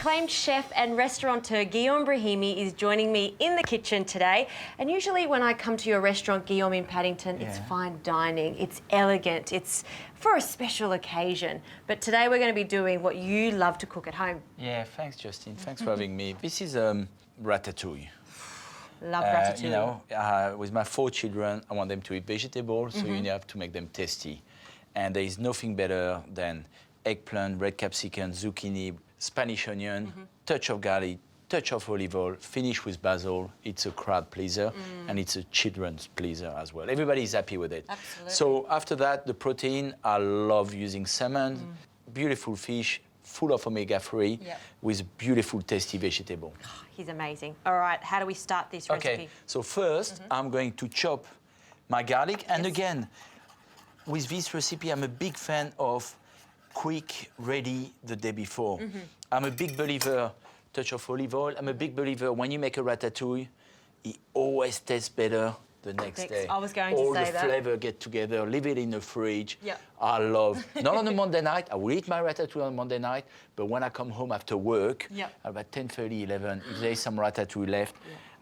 acclaimed chef and restaurateur Guillaume Brahimi is joining me in the kitchen today. And usually when I come to your restaurant, Guillaume, in Paddington, it's fine dining, it's elegant, it's for a special occasion. But today we're going to be doing what you love to cook at home. Yeah, thanks, Justine. Thanks for having me. This is ratatouille. Love ratatouille. You know, with my 4 children, I want them to eat vegetables, so you have to make them tasty. And there is nothing better than eggplant, red capsicum, zucchini, Spanish onion, touch of garlic, touch of olive oil, finish with basil. It's a crowd pleaser, and it's a children's pleaser as well. Everybody is happy with it. Absolutely. So after that, the protein, I love using salmon, beautiful fish, full of omega-3, with beautiful, tasty vegetable. He's amazing. All right, how do we start this recipe? Okay, so first, I'm going to chop my garlic. And again, with this recipe, I'm a big fan of quick, ready the day before. I'm a big believer, touch of olive oil. I'm a big believer, when you make a ratatouille, it always tastes better the next day. I was going to say that. All the flavor get together, leave it in the fridge. Yeah. I love, not on a Monday night, I will eat my ratatouille on Monday night, but when I come home after work, about 10:30, 11, if there's some ratatouille left,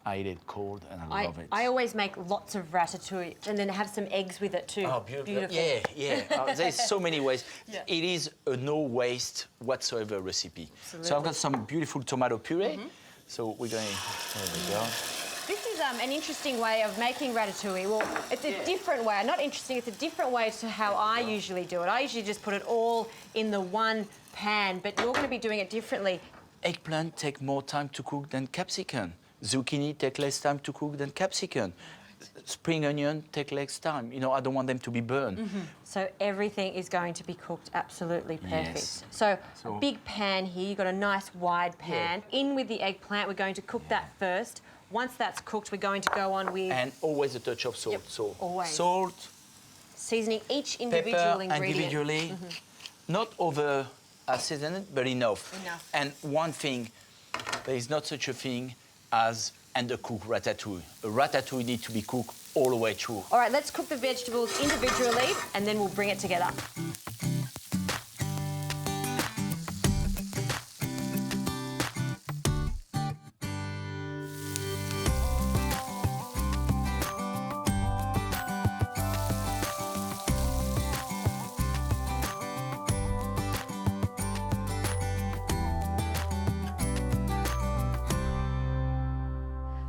I eat it cold and I love it. I always make lots of ratatouille and then have some eggs with it too. Oh, beautiful. Yeah. There's so many ways. It is a no waste whatsoever recipe. Absolutely. So I've got some beautiful tomato puree. So we're going, there we go. This is an interesting way of making ratatouille. Well, it's a different way. Not interesting, it's a different way to how I usually do it. I usually just put it all in the one pan, but you're going to be doing it differently. Eggplant take more time to cook than capsicum. Zucchini take less time to cook than capsicum. Spring onion take less time. You know, I don't want them to be burned. So everything is going to be cooked absolutely perfect. Yes. So a big pan here, you've got a nice wide pan. In with the eggplant, we're going to cook that first. Once that's cooked, we're going to go on with... And always a touch of salt. Always. Salt, seasoning each individual pepper ingredient. individually. Not over seasoned, but enough. And one thing, there is not such a thing as undercooked ratatouille. A ratatouille needs to be cooked all the way through. All right, let's cook the vegetables individually and then we'll bring it together.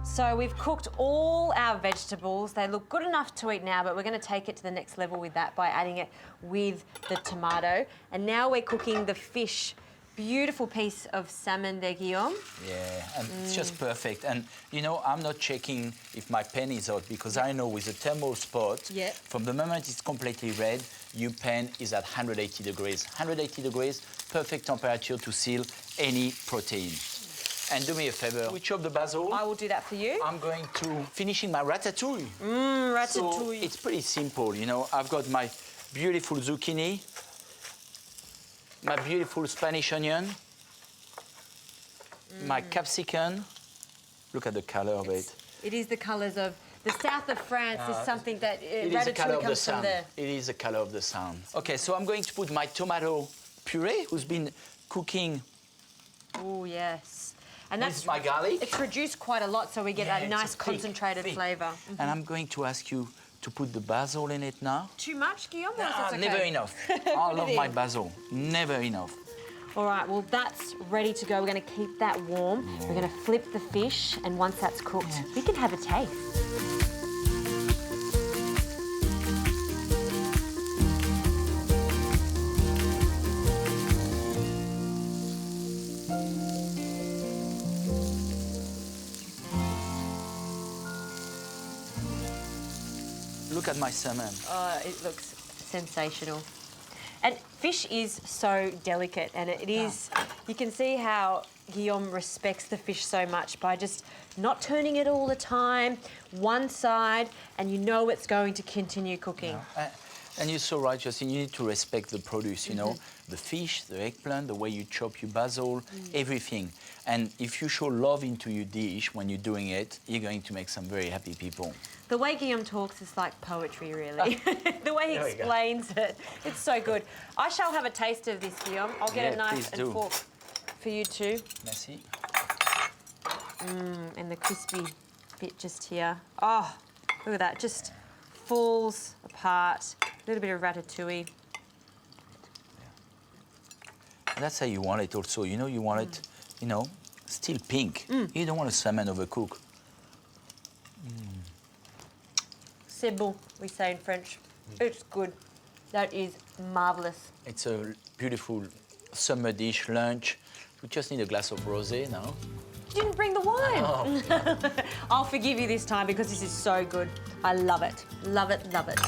So we've cooked all our vegetables. They look good enough to eat now, but we're going to take it to the next level with that by adding it with the tomato. And now we're cooking the fish. Beautiful piece of salmon there, Guillaume. Yeah, and it's just perfect. And, you know, I'm not checking if my pan is hot because I know with a thermal spot, from the moment it's completely red, your pan is at 180 degrees. 180 degrees, perfect temperature to seal any protein. And do me a favor, we chop the basil. I will do that for you. I'm going to finishing my ratatouille. Ratatouille. So it's pretty simple, you know. I've got my beautiful zucchini, my beautiful Spanish onion, my capsicum. Look at the color of it. It is the colours of the south of France. Is something that ratatouille comes from there. It is the color of the sun. Okay, so I'm going to put my tomato puree, who's been cooking. Oh yes. And that's my garlic. It's reduced quite a lot, so we get that nice concentrated flavour. And I'm going to ask you to put the basil in it now. Too much, Guillaume? Or is it okay? Never enough. I love my basil. Never enough. All right, well, that's ready to go. We're going to keep that warm. We're going to flip the fish, and once that's cooked, we can have a taste. Look at my salmon. Oh, it looks sensational. And fish is so delicate, and it is, you can see how Guillaume respects the fish so much by just not turning it all the time, one side, and you know it's going to continue cooking. And you're so right, Justine, you need to respect the produce, you know, the fish, the eggplant, the way you chop your basil, everything. And if you show love into your dish when you're doing it, you're going to make some very happy people. The way Guillaume talks is like poetry, really. The way he explains it, it's so good. I shall have a taste of this, Guillaume. I'll get a knife and fork. for you too. Merci. And the crispy bit just here. Oh, look at that, just falls apart. A little bit of ratatouille. And that's how you want it also. You know, you want it, you know, still pink. You don't want a salmon overcooked. C'est bon, we say in French. It's good. That is marvellous. It's a beautiful summer dish, lunch. We just need a glass of rosé now. You didn't bring the wine. Oh. I'll forgive you this time because this is so good. I love it. Love it, love it.